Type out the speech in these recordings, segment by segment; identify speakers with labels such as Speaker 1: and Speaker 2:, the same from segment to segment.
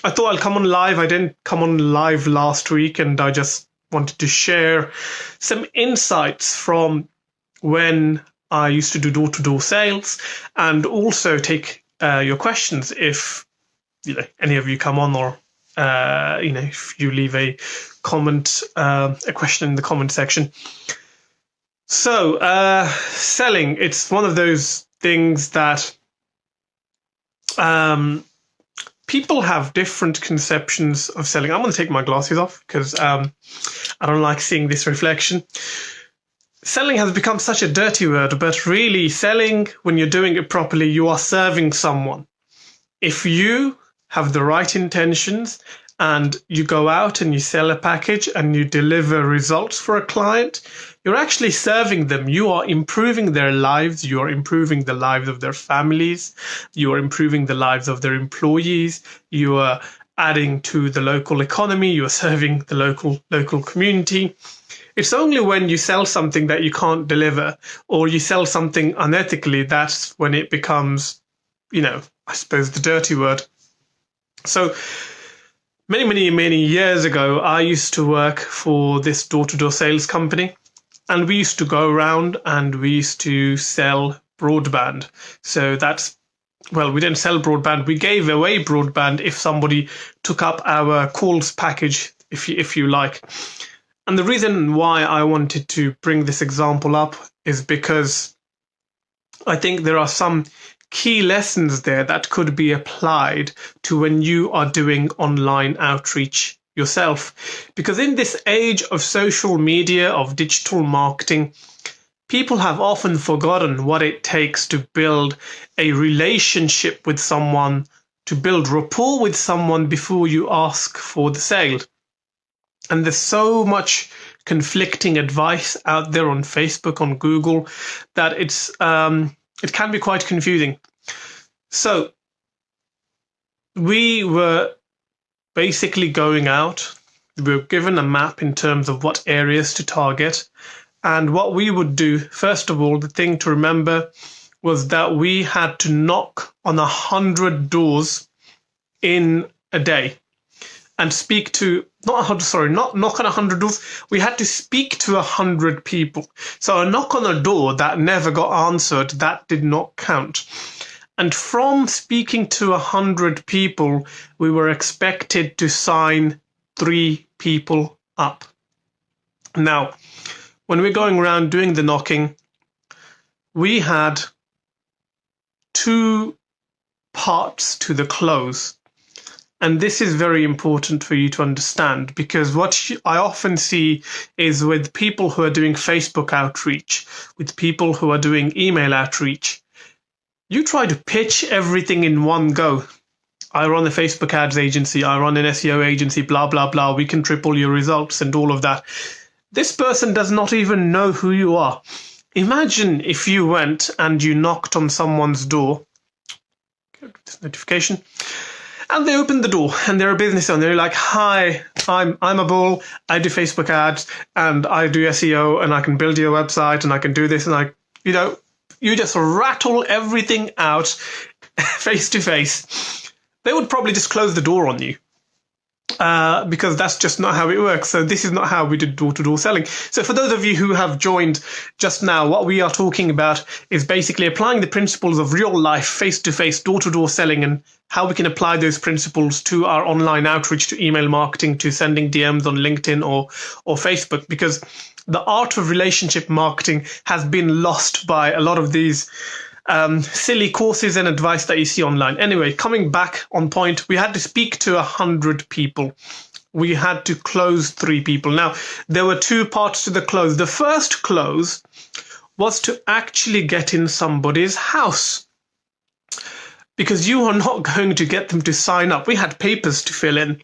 Speaker 1: I thought I'll come on live. I didn't come on live last week, and I just wanted to share some insights from when I used to do door-to-door sales, and also take your questions if any of you come on, or if you leave a comment, a question in the comment section. So selling, it's one of those things that people have different conceptions of selling. I'm going to take my glasses off because I don't like seeing this reflection. Selling has become such a dirty word, but really selling, when you're doing it properly, you are serving someone. If you have the right intentions and you go out and you sell a package and you deliver results for a client, you're actually serving them. You are improving their lives. You are improving the lives of their families. You are improving the lives of their employees. You are adding to the local economy. You are serving the local community. It's only when you sell something that you can't deliver, or you sell something unethically, that's when it becomes, I suppose, the dirty word. So many years ago, I used to work for this door-to-door sales company, and we used to go around and we used to sell broadband. So we didn't sell broadband. We gave away broadband if somebody took up our calls package, if you like. And the reason why I wanted to bring this example up is because I think there are some key lessons there that could be applied to when you are doing online outreach yourself. Because in this age of social media, of digital marketing, people have often forgotten what it takes to build a relationship with someone, to build rapport with someone before you ask for the sale. And there's so much conflicting advice out there on Facebook, on Google, that it can be quite confusing. So we were basically going out. We were given a map in terms of what areas to target. And what we would do, first of all, the thing to remember was that we had to knock on 100 doors in a day. And speak to, not knock on 100 doors. We had to speak to 100 people. So a knock on a door that never got answered, that did not count. And from speaking to 100 people, we were expected to sign 3 people up. Now, when we're going around doing the knocking, we had 2 parts to the close. And this is very important for you to understand, because what I often see is with people who are doing Facebook outreach, with people who are doing email outreach, you try to pitch everything in one go. I run a Facebook ads agency, I run an SEO agency, blah, blah, blah. We can triple your results and all of that. This person does not even know who you are. Imagine if you went and you knocked on someone's door. Get this notification. And they open the door and they're a business owner. They're like, hi, I'm Abul. I do Facebook ads and I do SEO and I can build your website and I can do this. And you just rattle everything out face to face. They would probably just close the door on you because that's just not how it works. So this is not how we did door-to-door selling. So for those of you who have joined just now, what we are talking about is basically applying the principles of real life, face-to-face, door-to-door selling, and how we can apply those principles to our online outreach, to email marketing, to sending DMs on LinkedIn or Facebook, because the art of relationship marketing has been lost by a lot of these silly courses and advice that you see online. Anyway, coming back on point, we had to speak to 100 people. We had to close 3 people. Now, there were 2 parts to the close. The first close was to actually get in somebody's house, because you are not going to get them to sign up. We had papers to fill in.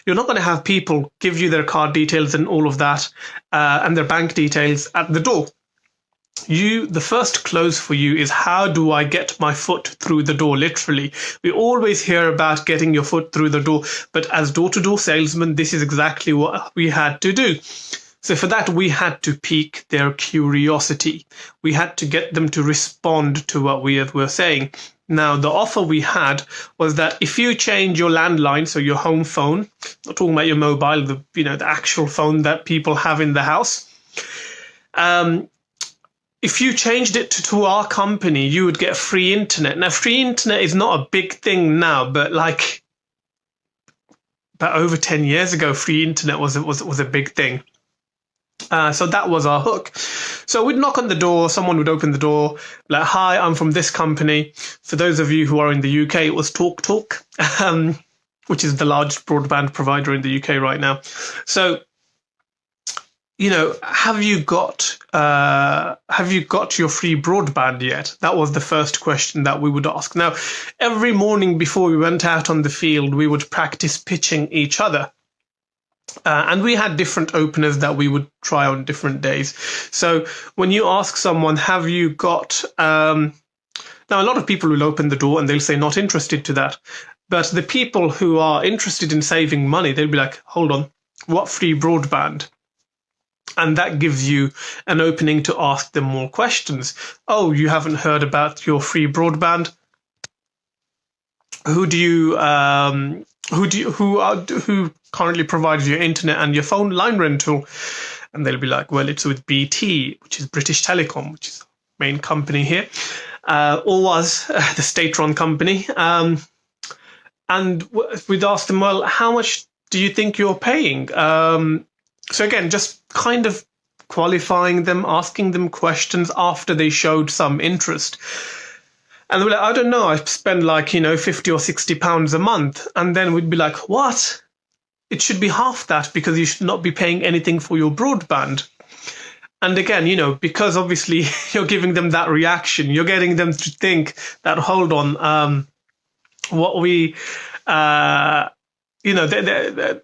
Speaker 1: You're not going to have people give you their card details and all of that and their bank details at the door. The first close for you is, how do I get my foot through the door? Literally, we always hear about getting your foot through the door, but as door-to-door salesmen, this is exactly what we had to do. So for that, we had to pique their curiosity. We had to get them to respond to what we were saying. Now, the offer we had was that if you change your landline, so your home phone, not talking about your mobile, the actual phone that people have in the house, if you changed it to our company, you would get free internet. Now, free internet is not a big thing now, but like about over 10 years ago, free internet was a big thing. So that was our hook. So we'd knock on the door, someone would open the door, like, hi, I'm from this company. For those of you who are in the UK, it was TalkTalk, which is the largest broadband provider in the UK right now. So, have you got your free broadband yet? That was the first question that we would ask. Now, every morning before we went out on the field, we would practice pitching each other. And we had different openers that we would try on different days. So when you ask someone, have you got... now, a lot of people will open the door and they'll say, not interested to that. But the people who are interested in saving money, they'll be like, hold on, what free broadband? And that gives you an opening to ask them more questions. Oh, you haven't heard about your free broadband? Who currently provides your internet and your phone line rental? And they'll be like, well, it's with BT, which is British Telecom, which is the main company here, or was the state-run company. And we'd ask them, well, how much do you think you're paying? So again, just kind of qualifying them, asking them questions after they showed some interest. And they're like, I don't know, I spend like, 50 or 60 pounds a month. And then we'd be like, what? It should be half that because you should not be paying anything for your broadband. And again, because obviously you're giving them that reaction, you're getting them to think that, hold on,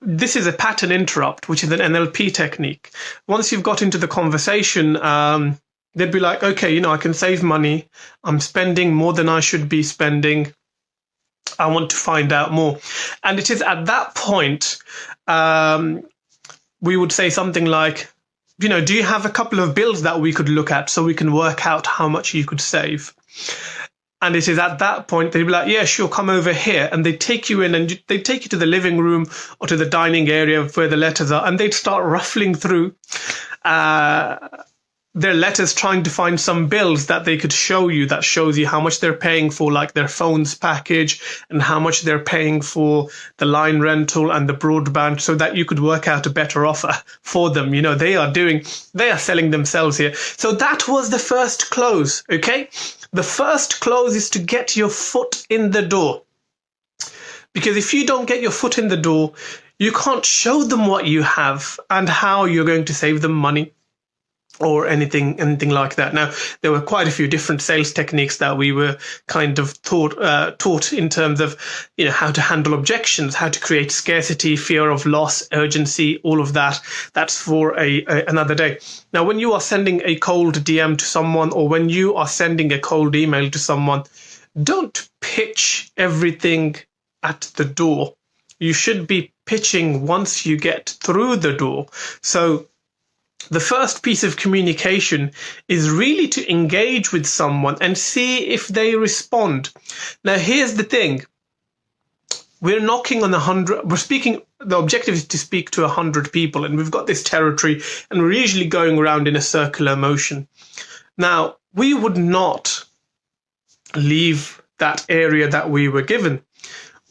Speaker 1: this is a pattern interrupt, which is an NLP technique. Once you've got into the conversation, they'd be like, okay, I can save money. I'm spending more than I should be spending. I want to find out more. And it is at that point, we would say something like, do you have a couple of bills that we could look at so we can work out how much you could save? And it is at that point they'd be like, yeah, sure, come over here. And they take you in and they take you to the living room or to the dining area where the letters are. And they'd start ruffling through their letters, trying to find some bills that they could show you that shows you how much they're paying for like their phone's package and how much they're paying for the line rental and the broadband, so that you could work out a better offer for them. They are selling themselves here. So that was the first close. Okay. The first close is to get your foot in the door. Because if you don't get your foot in the door, you can't show them what you have and how you're going to save them money or anything like that. Now, there were quite a few different sales techniques that we were kind of taught in terms of, how to handle objections, how to create scarcity, fear of loss, urgency, all of that. That's for another day. Now, when you are sending a cold DM to someone, or when you are sending a cold email to someone, don't pitch everything at the door. You should be pitching once you get through the door. So the first piece of communication is really to engage with someone and see if they respond. Now, here's the thing. We're knocking on 100. The objective is to speak to 100 people, and we've got this territory, and we're usually going around in a circular motion. Now, we would not leave that area that we were given.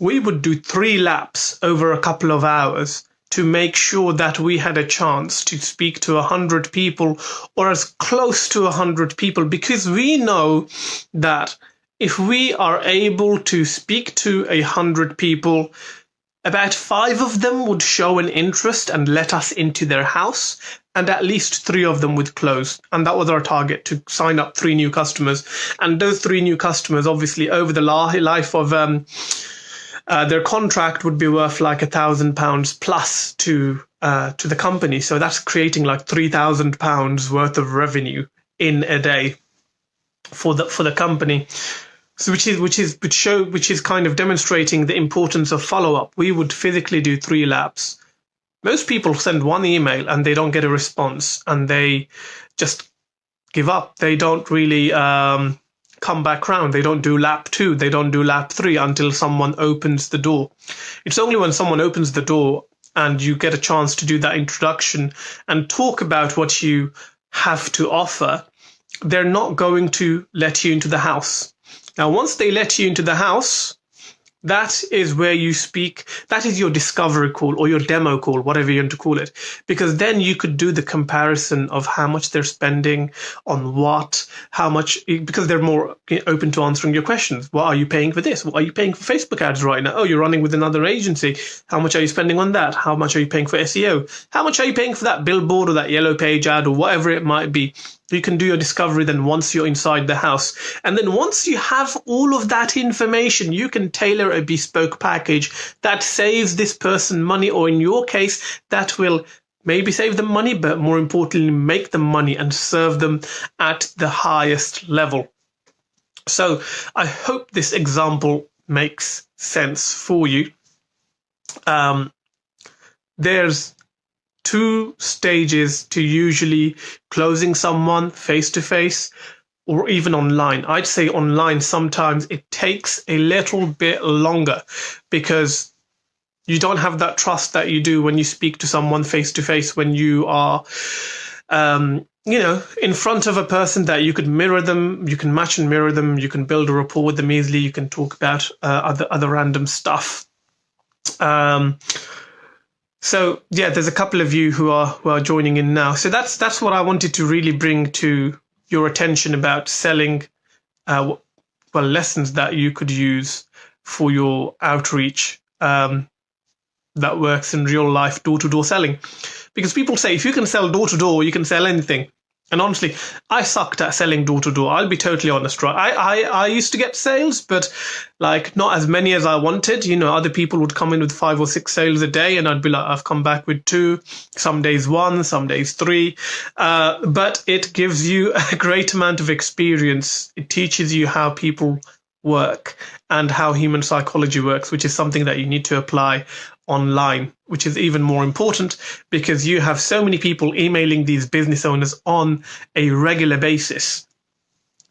Speaker 1: We would do 3 laps over a couple of hours to make sure that we had a chance to speak to 100 people, or as close to 100 people, because we know that if we are able to speak to 100 people, about 5 of them would show an interest and let us into their house, and at least 3 of them would close. And that was our target, to sign up 3 new customers. And those 3 new customers, obviously, over the life of their contract would be worth like £1,000 plus to the company. So that's creating like £3,000 worth of revenue in a day for the company. So which is kind of demonstrating the importance of follow-up. We would physically do 3 laps. Most people send 1 email and they don't get a response, and they just give up. They don't really come back round. They don't do lap 2. They don't do lap 3 until someone opens the door. It's only when someone opens the door and you get a chance to do that introduction and talk about what you have to offer, they're not going to let you into the house. Now, once they let you into the house, that is where you speak. That is your discovery call or your demo call, whatever you want to call it, because then you could do the comparison of how much they're spending on what, how much, because they're more open to answering your questions. What are you paying for this? What are you paying for Facebook ads right now? Oh, you're running with another agency. How much are you spending on that? How much are you paying for SEO? How much are you paying for that billboard or that yellow page ad or whatever it might be? You can do your discovery then once you're inside the house. And then once you have all of that information, you can tailor a bespoke package that saves this person money, or in your case, that will maybe save them money, but more importantly, make them money and serve them at the highest level. So I hope this example makes sense for you. There's 2 stages to usually closing someone face-to-face or even online. I'd say online sometimes it takes a little bit longer because you don't have that trust that you do when you speak to someone face-to-face, when you are in front of a person that you could mirror them, you can match and mirror them, you can build a rapport with them easily, you can talk about other random stuff. So yeah, there's a couple of you who are joining in now. So that's what I wanted to really bring to your attention about selling, lessons that you could use for your outreach that works in real life door-to-door selling. Because people say if you can sell door-to-door, you can sell anything. And honestly, I sucked at selling door-to-door. I'll be totally honest, right? I used to get sales, but like not as many as I wanted. Other people would come in with 5 or 6 sales a day, and I'd be like, I've come back with 2, some days 1, some days 3. But it gives you a great amount of experience. It teaches you how people work and how human psychology works, which is something that you need to apply online, which is even more important because you have so many people emailing these business owners on a regular basis.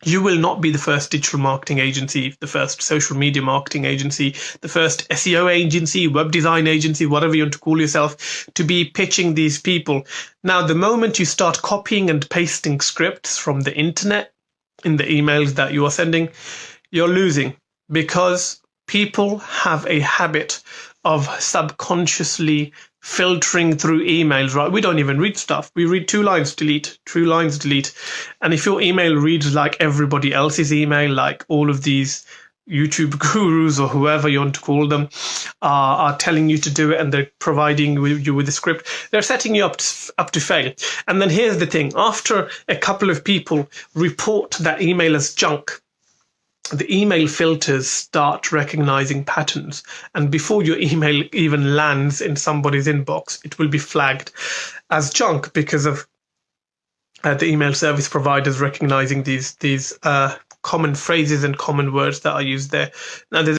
Speaker 1: You will not be the first digital marketing agency, the first social media marketing agency, the first SEO agency, web design agency, whatever you want to call yourself, to be pitching these people. Now, the moment you start copying and pasting scripts from the internet in the emails that you are sending, you're losing, because people have a habit of subconsciously filtering through emails, right? We don't even read stuff. We read 2 lines, delete, 2 lines, delete. And if your email reads like everybody else's email, like all of these YouTube gurus or whoever you want to call them are telling you to do it, and they're providing you with a script, they're setting you up to fail. And then here's the thing. After a couple of people report that email as junk, the email filters start recognizing patterns, and before your email even lands in somebody's inbox, it will be flagged as junk because of the email service providers recognizing these common phrases and common words that are used there. Now, there's